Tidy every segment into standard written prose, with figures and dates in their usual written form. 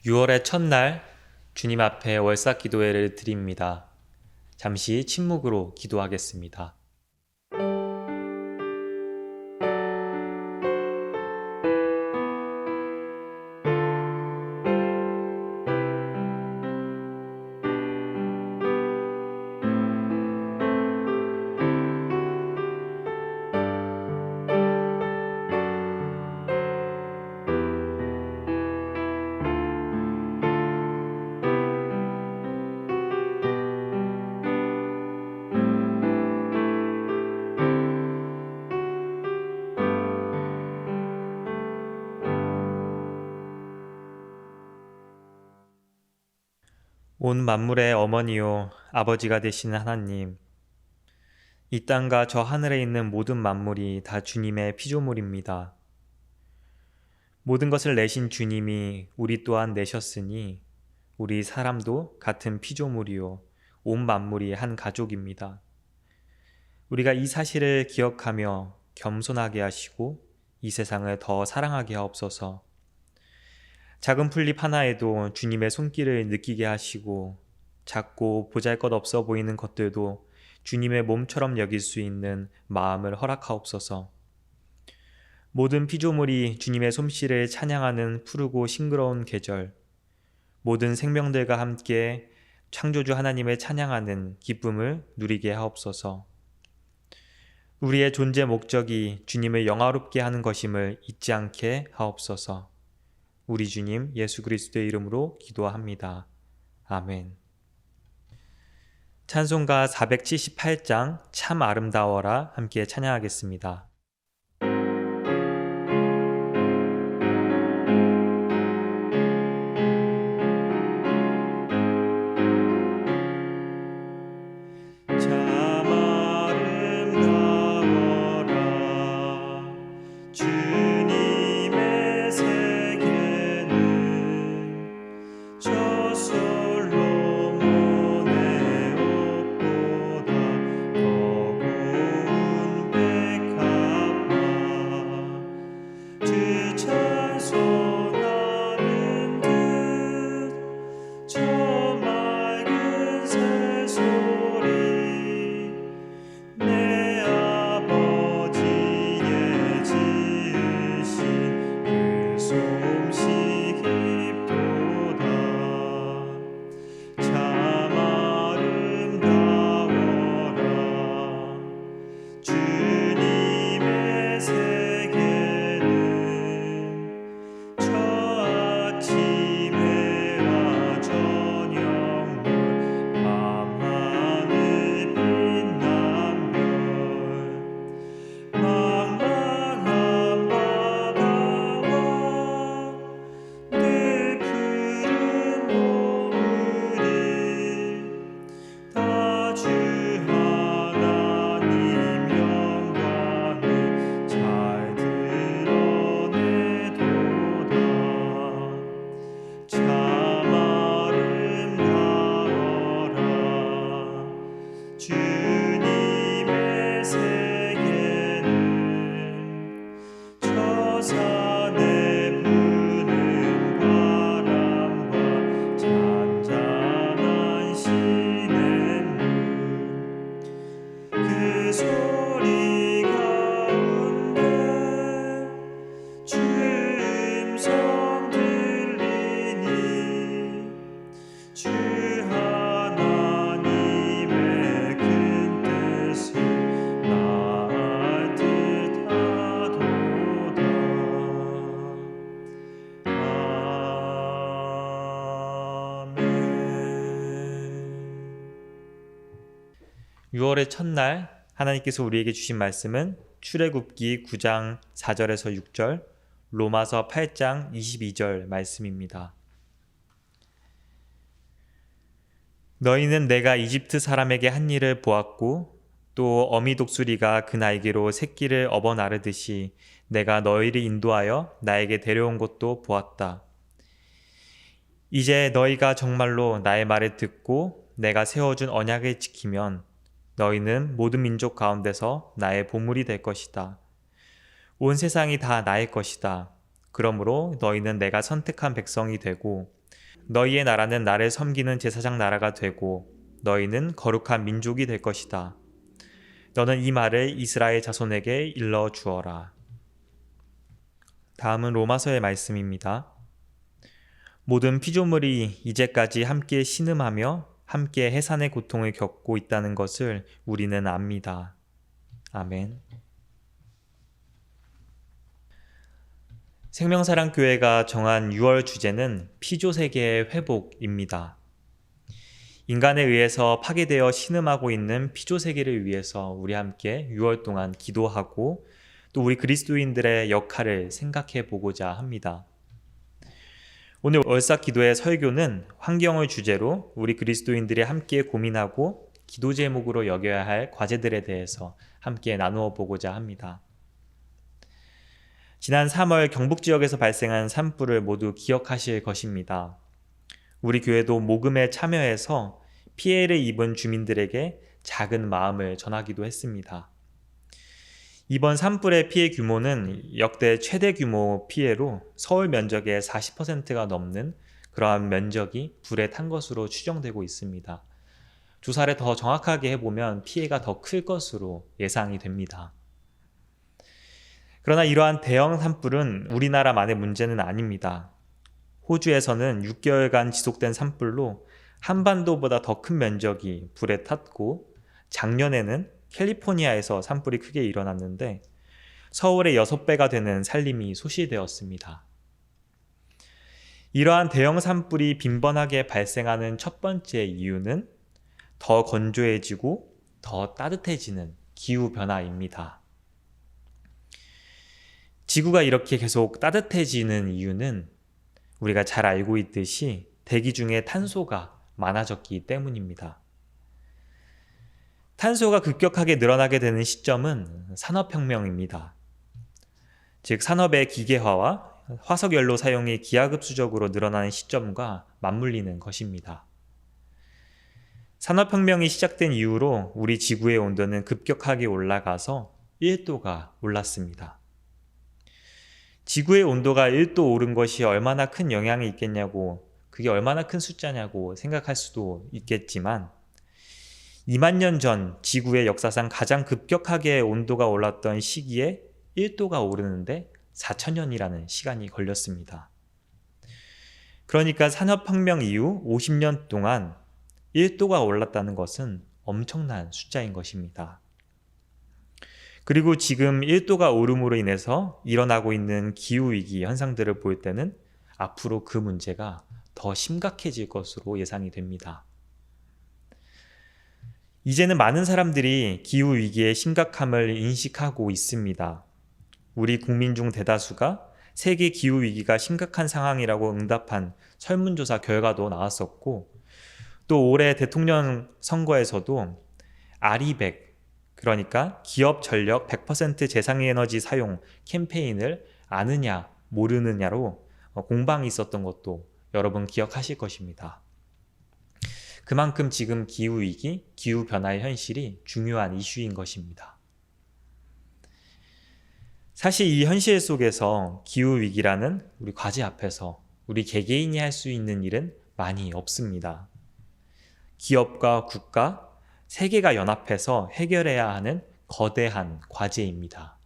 6월의 첫날 주님 앞에 월삭 기도회를 드립니다. 잠시 침묵으로 기도하겠습니다. 온 만물의 어머니요 아버지가 되시는 하나님, 이 땅과 저 하늘에 있는 모든 만물이 다 주님의 피조물입니다. 모든 것을 내신 주님이 우리 또한 내셨으니 우리 사람도 같은 피조물이요 온 만물이 한 가족입니다. 우리가 이 사실을 기억하며 겸손하게 하시고 이 세상을 더 사랑하게 하옵소서. 작은 풀잎 하나에도 주님의 손길을 느끼게 하시고 작고 보잘것없어 보이는 것들도 주님의 몸처럼 여길 수 있는 마음을 허락하옵소서. 모든 피조물이 주님의 솜씨를 찬양하는 푸르고 싱그러운 계절, 모든 생명들과 함께 창조주 하나님을 찬양하는 기쁨을 누리게 하옵소서. 우리의 존재 목적이 주님을 영화롭게 하는 것임을 잊지 않게 하옵소서. 우리 주님 예수 그리스도의 이름으로 기도합니다. 아멘. 찬송가 478장 참 아름다워라 함께 찬양하겠습니다. (6월의) 첫날 하나님께서 우리에게 주신 말씀은 출애굽기 9장 4절에서 6절, 로마서 8장 22절 말씀입니다. 너희는 내가 이집트 사람에게 한 일을 보았고 또 어미 독수리가 그 날개로 새끼를 업어 나르듯이 내가 너희를 인도하여 나에게 데려온 것도 보았다. 이제 너희가 정말로 나의 말을 듣고 내가 세워준 언약을 지키면 너희는 모든 민족 가운데서 나의 보물이 될 것이다. 온 세상이 다 나의 것이다. 그러므로 너희는 내가 선택한 백성이 되고 너희의 나라는 나를 섬기는 제사장 나라가 되고 너희는 거룩한 민족이 될 것이다. 너는 이 말을 이스라엘 자손에게 일러 주어라. 다음은 로마서의 말씀입니다. 모든 피조물이 이제까지 함께 신음하며 함께 해산의 고통을 겪고 있다는 것을 우리는 압니다. 아멘. 생명사랑교회가 정한 6월 주제는 피조세계의 회복입니다. 인간에 의해서 파괴되어 신음하고 있는 피조세계를 위해서 우리 함께 6월 동안 기도하고 또 우리 그리스도인들의 역할을 생각해 보고자 합니다. 오늘 월삭 기도의 설교는 환경을 주제로 우리 그리스도인들이 함께 고민하고 기도 제목으로 여겨야 할 과제들에 대해서 함께 나누어 보고자 합니다. 지난 3월 경북 지역에서 발생한 산불을 모두 기억하실 것입니다. 우리 교회도 모금에 참여해서 피해를 입은 주민들에게 작은 마음을 전하기도 했습니다. 이번 산불의 피해 규모는 역대 최대 규모 피해로 서울 면적의 40%가 넘는 그러한 면적이 불에 탄 것으로 추정되고 있습니다. 조사를 더 정확하게 해보면 피해가 더 클 것으로 예상이 됩니다. 그러나 이러한 대형 산불은 우리나라만의 문제는 아닙니다. 호주에서는 6개월간 지속된 산불로 한반도보다 더 큰 면적이 불에 탔고 작년에는 캘리포니아에서 산불이 크게 일어났는데 서울의 6배가 되는 산림이 소실되었습니다. 이러한 대형 산불이 빈번하게 발생하는 첫 번째 이유는 더 건조해지고 더 따뜻해지는 기후변화입니다. 지구가 이렇게 계속 따뜻해지는 이유는 우리가 잘 알고 있듯이 대기 중에 탄소가 많아졌기 때문입니다. 탄소가 급격하게 늘어나게 되는 시점은 산업혁명입니다. 즉 산업의 기계화와 화석연료 사용이 기하급수적으로 늘어나는 시점과 맞물리는 것입니다. 산업혁명이 시작된 이후로 우리 지구의 온도는 급격하게 올라가서 1도가 올랐습니다. 지구의 온도가 1도 오른 것이 얼마나 큰 영향이 있겠냐고, 그게 얼마나 큰 숫자냐고 생각할 수도 있겠지만 2만 년 전 지구의 역사상 가장 급격하게 온도가 올랐던 시기에 1도가 오르는데 4천년이라는 시간이 걸렸습니다. 그러니까 산업혁명 이후 50년 동안 1도가 올랐다는 것은 엄청난 숫자인 것입니다. 그리고 지금 1도가 오름으로 인해서 일어나고 있는 기후위기 현상들을 볼 때는 앞으로 그 문제가 더 심각해질 것으로 예상이 됩니다. 이제는 많은 사람들이 기후위기의 심각함을 인식하고 있습니다. 우리 국민 중 대다수가 세계 기후위기가 심각한 상황이라고 응답한 설문조사 결과도 나왔었고 또 올해 대통령 선거에서도 RE100, 그러니까 기업 전력 100% 재생에너지 사용 캠페인을 아느냐 모르느냐로 공방이 있었던 것도 여러분 기억하실 것입니다. 그만큼 지금 기후위기, 기후변화의 현실이 중요한 이슈인 것입니다. 사실 이 현실 속에서 기후위기라는 우리 과제 앞에서 우리 개개인이 할 수 있는 일은 많이 없습니다. 기업과 국가, 세계가 연합해서 해결해야 하는 거대한 과제입니다.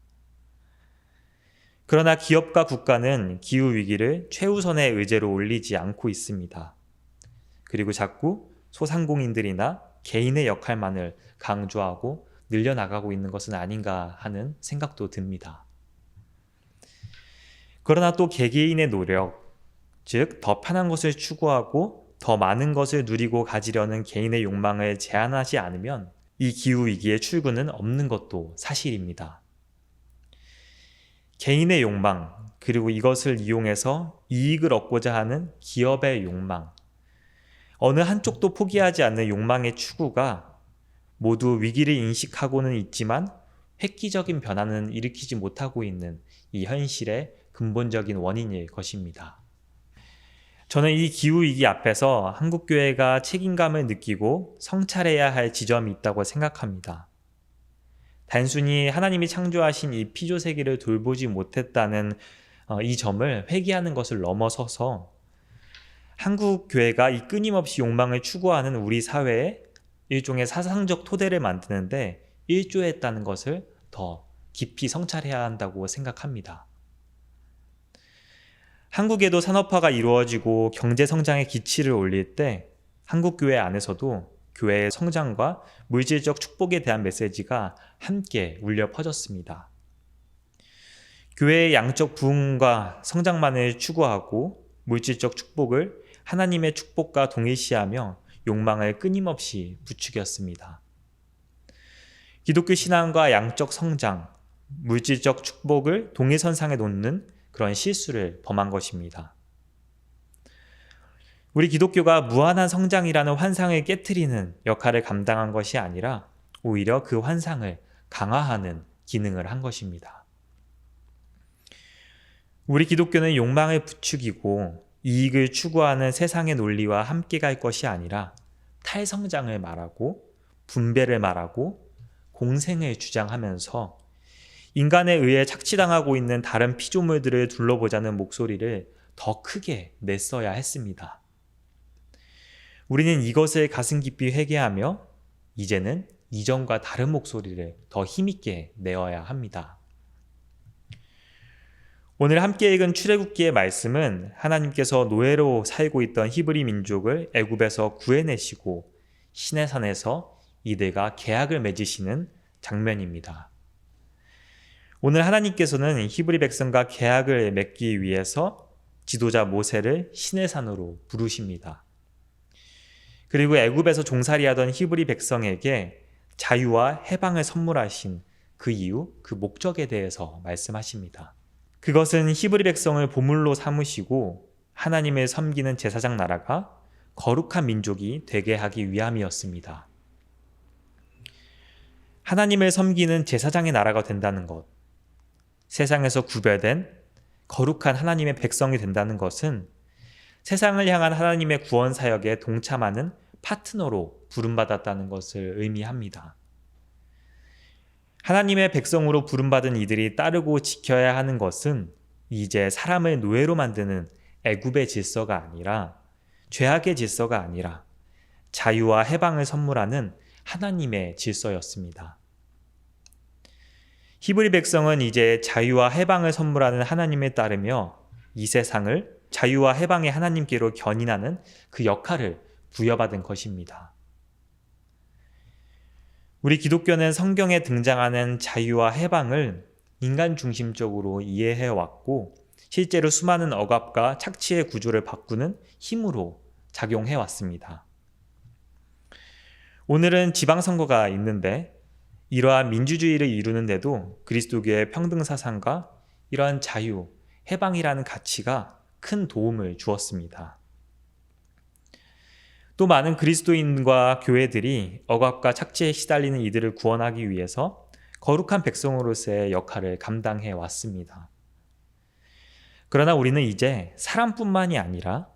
그러나 기업과 국가는 기후위기를 최우선의 의제로 올리지 않고 있습니다. 그리고 자꾸 소상공인들이나 개인의 역할만을 강조하고 늘려나가고 있는 것은 아닌가 하는 생각도 듭니다. 그러나 또 개개인의 노력, 즉 더 편한 것을 추구하고 더 많은 것을 누리고 가지려는 개인의 욕망을 제한하지 않으면 이 기후위기의 출구는 없는 것도 사실입니다. 개인의 욕망, 그리고 이것을 이용해서 이익을 얻고자 하는 기업의 욕망, 어느 한쪽도 포기하지 않는 욕망의 추구가 모두 위기를 인식하고는 있지만 획기적인 변화는 일으키지 못하고 있는 이 현실의 근본적인 원인일 것입니다. 저는 이 기후위기 앞에서 한국교회가 책임감을 느끼고 성찰해야 할 지점이 있다고 생각합니다. 단순히 하나님이 창조하신 이 피조세계를 돌보지 못했다는 이 점을 회개하는 것을 넘어서서 한국 교회가 이 끊임없이 욕망을 추구하는 우리 사회에 일종의 사상적 토대를 만드는데 일조했다는 것을 더 깊이 성찰해야 한다고 생각합니다. 한국에도 산업화가 이루어지고 경제 성장의 기치를 올릴 때 한국 교회 안에서도 교회의 성장과 물질적 축복에 대한 메시지가 함께 울려 퍼졌습니다. 교회의 양적 부흥과 성장만을 추구하고 물질적 축복을 하나님의 축복과 동일시하며 욕망을 끊임없이 부추겼습니다. 기독교 신앙과 양적 성장, 물질적 축복을 동일선상에 놓는 그런 실수를 범한 것입니다. 우리 기독교가 무한한 성장이라는 환상을 깨트리는 역할을 감당한 것이 아니라 오히려 그 환상을 강화하는 기능을 한 것입니다. 우리 기독교는 욕망을 부추기고 이익을 추구하는 세상의 논리와 함께 갈 것이 아니라 탈성장을 말하고 분배를 말하고 공생을 주장하면서 인간에 의해 착취당하고 있는 다른 피조물들을 둘러보자는 목소리를 더 크게 냈어야 했습니다. 우리는 이것을 가슴 깊이 회개하며 이제는 이전과 다른 목소리를 더 힘있게 내어야 합니다. 오늘 함께 읽은 출애굽기의 말씀은 하나님께서 노예로 살고 있던 히브리 민족을 애굽에서 구해내시고 시내산에서 이들과 계약을 맺으시는 장면입니다. 오늘 하나님께서는 히브리 백성과 계약을 맺기 위해서 지도자 모세를 시내산으로 부르십니다. 그리고 애굽에서 종살이하던 히브리 백성에게 자유와 해방을 선물하신 그 이유, 그 목적에 대해서 말씀하십니다. 그것은 히브리 백성을 보물로 삼으시고 하나님을 섬기는 제사장 나라가 거룩한 민족이 되게 하기 위함이었습니다. 하나님을 섬기는 제사장의 나라가 된다는 것, 세상에서 구별된 거룩한 하나님의 백성이 된다는 것은 세상을 향한 하나님의 구원 사역에 동참하는 파트너로 부름받았다는 것을 의미합니다. 하나님의 백성으로 부름받은 이들이 따르고 지켜야 하는 것은 이제 사람을 노예로 만드는 애굽의 질서가 아니라 죄악의 질서가 아니라 자유와 해방을 선물하는 하나님의 질서였습니다. 히브리 백성은 이제 자유와 해방을 선물하는 하나님에 따르며 이 세상을 자유와 해방의 하나님께로 견인하는 그 역할을 부여받은 것입니다. 우리 기독교는 성경에 등장하는 자유와 해방을 인간 중심적으로 이해해 왔고 실제로 수많은 억압과 착취의 구조를 바꾸는 힘으로 작용해 왔습니다. 오늘은 지방선거가 있는데 이러한 민주주의를 이루는데도 그리스도교의 평등사상과 이러한 자유, 해방이라는 가치가 큰 도움을 주었습니다. 또 많은 그리스도인과 교회들이 억압과 착취에 시달리는 이들을 구원하기 위해서 거룩한 백성으로서의 역할을 감당해 왔습니다. 그러나 우리는 이제 사람뿐만이 아니라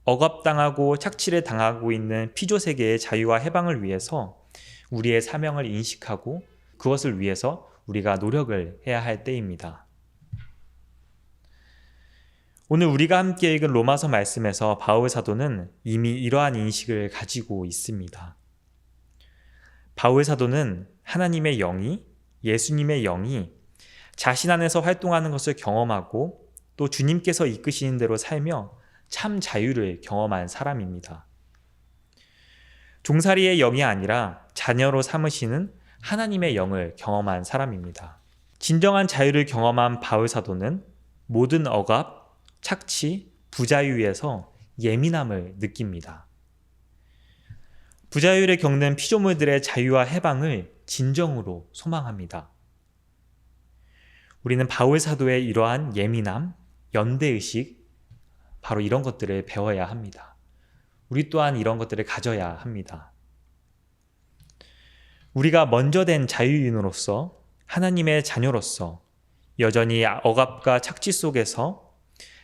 억압당하고 착취를 당하고 있는 피조세계의 자유와 해방을 위해서 우리의 사명을 인식하고 그것을 위해서 우리가 노력을 해야 할 때입니다. 오늘 우리가 함께 읽은 로마서 말씀에서 바울 사도는 이미 이러한 인식을 가지고 있습니다. 바울 사도는 하나님의 영이, 예수님의 영이 자신 안에서 활동하는 것을 경험하고 또 주님께서 이끄시는 대로 살며 참 자유를 경험한 사람입니다. 종살이의 영이 아니라 자녀로 삼으시는 하나님의 영을 경험한 사람입니다. 진정한 자유를 경험한 바울 사도는 모든 억압, 착취, 부자유에서 예민함을 느낍니다. 부자유를 겪는 피조물들의 자유와 해방을 진정으로 소망합니다. 우리는 바울 사도의 이러한 예민함, 연대의식, 바로 이런 것들을 배워야 합니다. 우리 또한 이런 것들을 가져야 합니다. 우리가 먼저 된 자유인으로서 하나님의 자녀로서 여전히 억압과 착취 속에서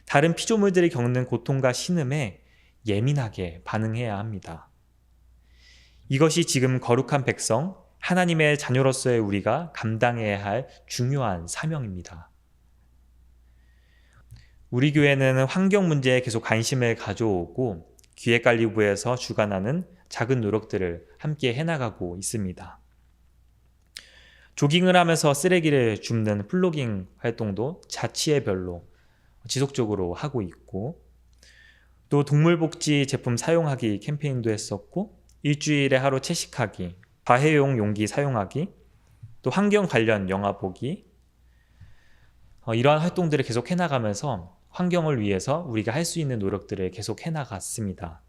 다른 피조물들이 겪는 고통과 신음에 예민하게 반응해야 합니다. 이것이 지금 거룩한 백성, 하나님의 자녀로서의 우리가 감당해야 할 중요한 사명입니다. 우리 교회는 환경 문제에 계속 관심을 가져오고 기획관리부에서 주관하는 작은 노력들을 함께 해나가고 있습니다. 조깅을 하면서 쓰레기를 줍는 플로깅 활동도 자치회별로 지속적으로 하고 있고, 또 동물복지 제품 사용하기 캠페인도 했었고, 일주일에 하루 채식하기, 다회용 용기 사용하기, 또 환경 관련 영화 보기, 이러한 활동들을 계속 해나가면서 환경을 위해서 우리가 할 수 있는 노력들을 계속 해나갔습니다.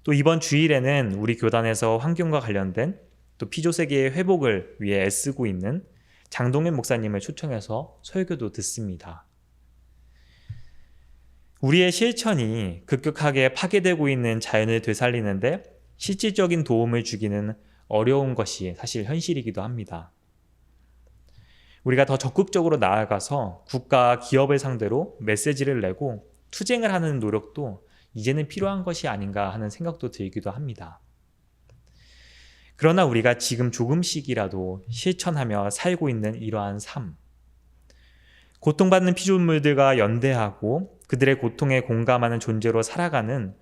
또 이번 주일에는 우리 교단에서 환경과 관련된 또 피조세계의 회복을 위해 애쓰고 있는 장동현 목사님을 초청해서 설교도 듣습니다. 우리의 실천이 급격하게 파괴되고 있는 자연을 되살리는데 실질적인 도움을 주기는 어려운 것이 사실 현실이기도 합니다. 우리가 더 적극적으로 나아가서 국가와 기업을 상대로 메시지를 내고 투쟁을 하는 노력도 이제는 필요한 것이 아닌가 하는 생각도 들기도 합니다. 그러나 우리가 지금 조금씩이라도 실천하며 살고 있는 이러한 삶, 고통받는 피조물들과 연대하고 그들의 고통에 공감하는 존재로 살아가는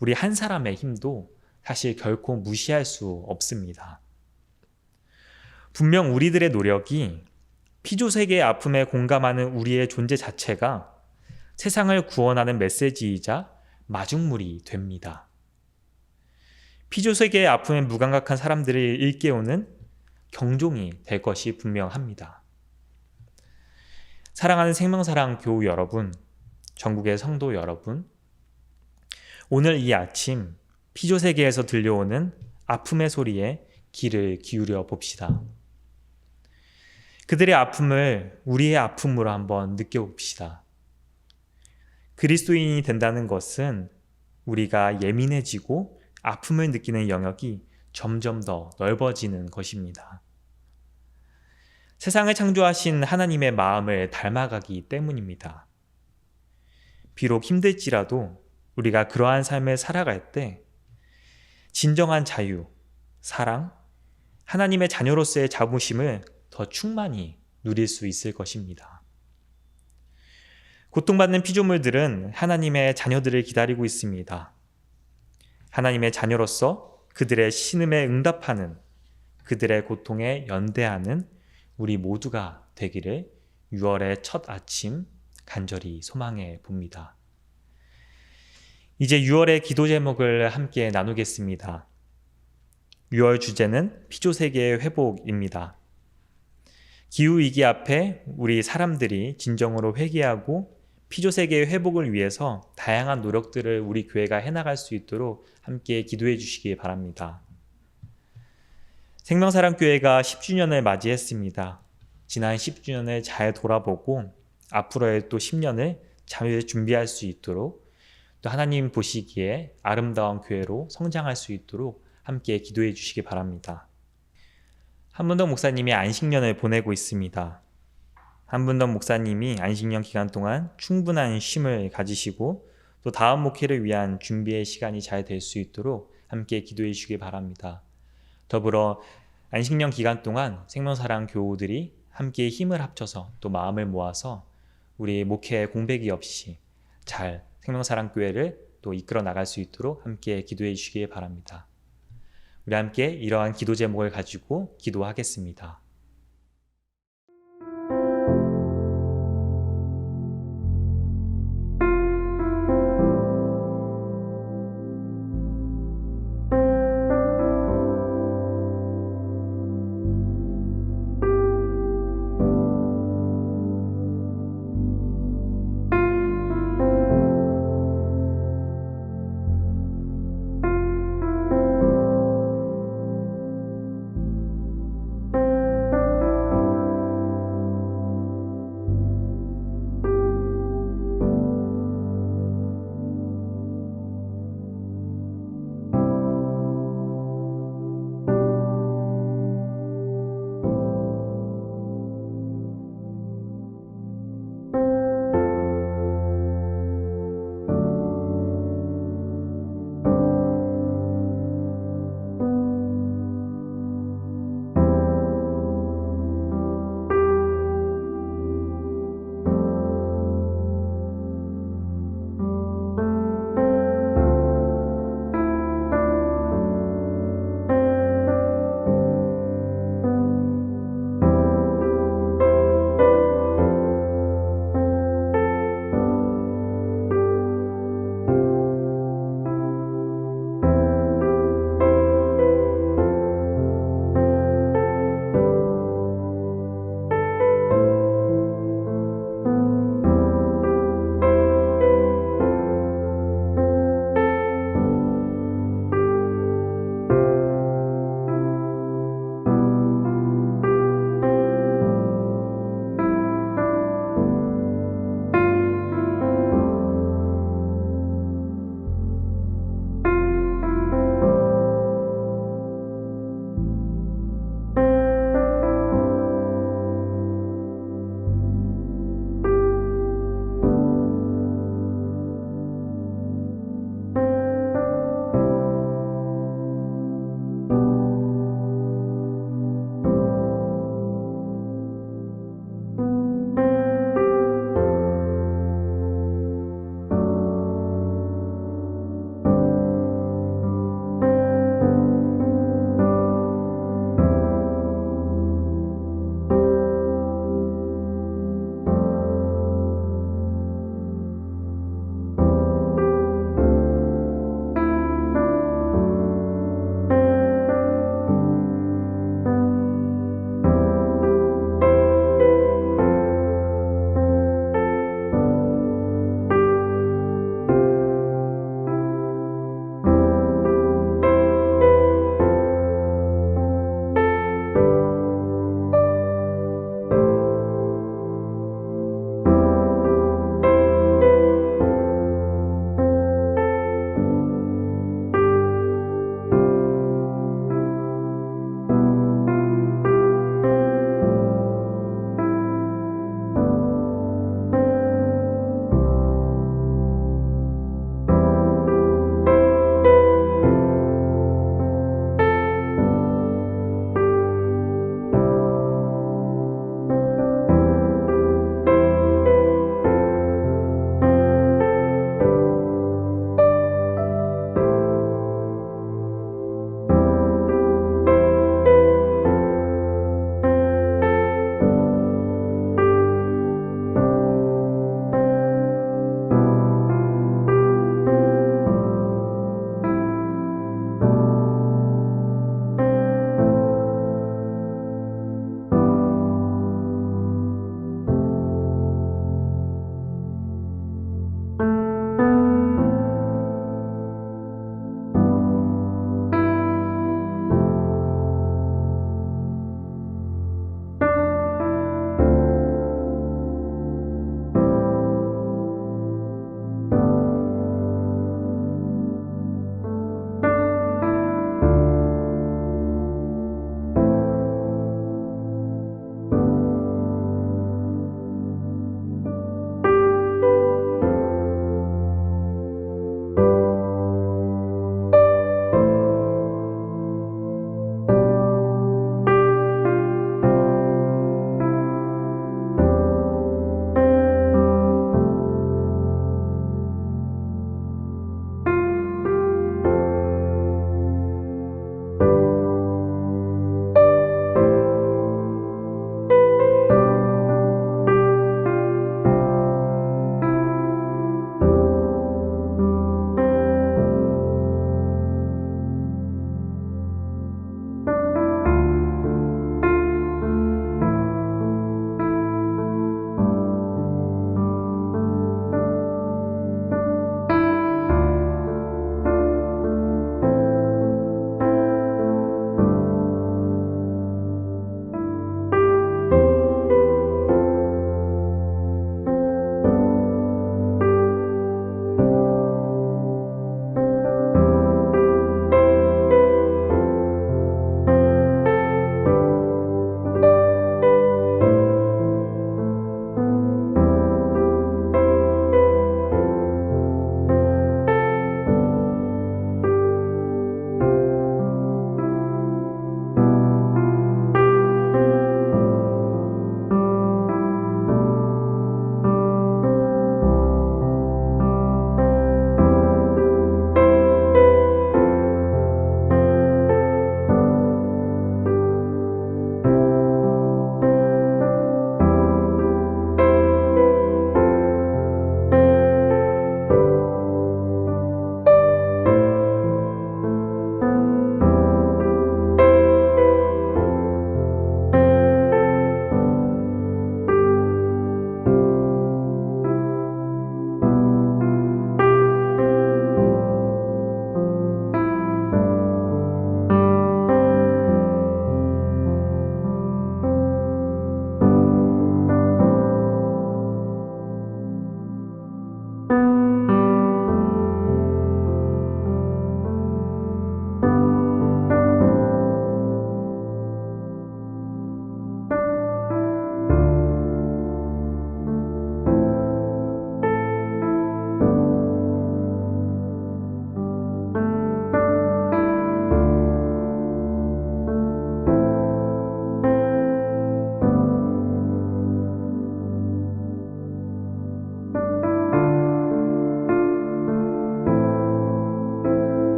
우리 한 사람의 힘도 사실 결코 무시할 수 없습니다. 분명 우리들의 노력이 피조세계의 아픔에 공감하는 우리의 존재 자체가 세상을 구원하는 메시지이자 마중물이 됩니다. 피조세계의 아픔에 무감각한 사람들을 일깨우는 경종이 될 것이 분명합니다. 사랑하는 생명사랑 교우 여러분, 전국의 성도 여러분, 오늘 이 아침 피조세계에서 들려오는 아픔의 소리에 귀를 기울여 봅시다. 그들의 아픔을 우리의 아픔으로 한번 느껴봅시다. 그리스도인이 된다는 것은 우리가 예민해지고 아픔을 느끼는 영역이 점점 더 넓어지는 것입니다. 세상을 창조하신 하나님의 마음을 닮아가기 때문입니다. 비록 힘들지라도 우리가 그러한 삶을 살아갈 때 진정한 자유, 사랑, 하나님의 자녀로서의 자부심을 더 충만히 누릴 수 있을 것입니다. 고통받는 피조물들은 하나님의 자녀들을 기다리고 있습니다. 하나님의 자녀로서 그들의 신음에 응답하는, 그들의 고통에 연대하는 우리 모두가 되기를 6월의 첫 아침 간절히 소망해 봅니다. 이제 6월의 기도 제목을 함께 나누겠습니다. 6월 주제는 피조세계의 회복입니다. 기후위기 앞에 우리 사람들이 진정으로 회개하고 피조세계의 회복을 위해서 다양한 노력들을 우리 교회가 해나갈 수 있도록 함께 기도해 주시기 바랍니다. 생명사랑교회가 10주년을 맞이했습니다. 지난 10주년을 잘 돌아보고 앞으로의 또 10년을 잘 준비할 수 있도록, 또 하나님 보시기에 아름다운 교회로 성장할 수 있도록 함께 기도해 주시기 바랍니다. 한문덕 목사님이 안식년을 보내고 있습니다. 한문덕 목사님이 안식년 기간 동안 충분한 쉼을 가지시고 또 다음 목회를 위한 준비의 시간이 잘 될 수 있도록 함께 기도해 주시기 바랍니다. 더불어 안식년 기간 동안 생명사랑 교우들이 함께 힘을 합쳐서 또 마음을 모아서 우리 목회 공백이 없이 잘 생명사랑교회를 또 이끌어 나갈 수 있도록 함께 기도해 주시기 바랍니다. 우리 함께 이러한 기도 제목을 가지고 기도하겠습니다.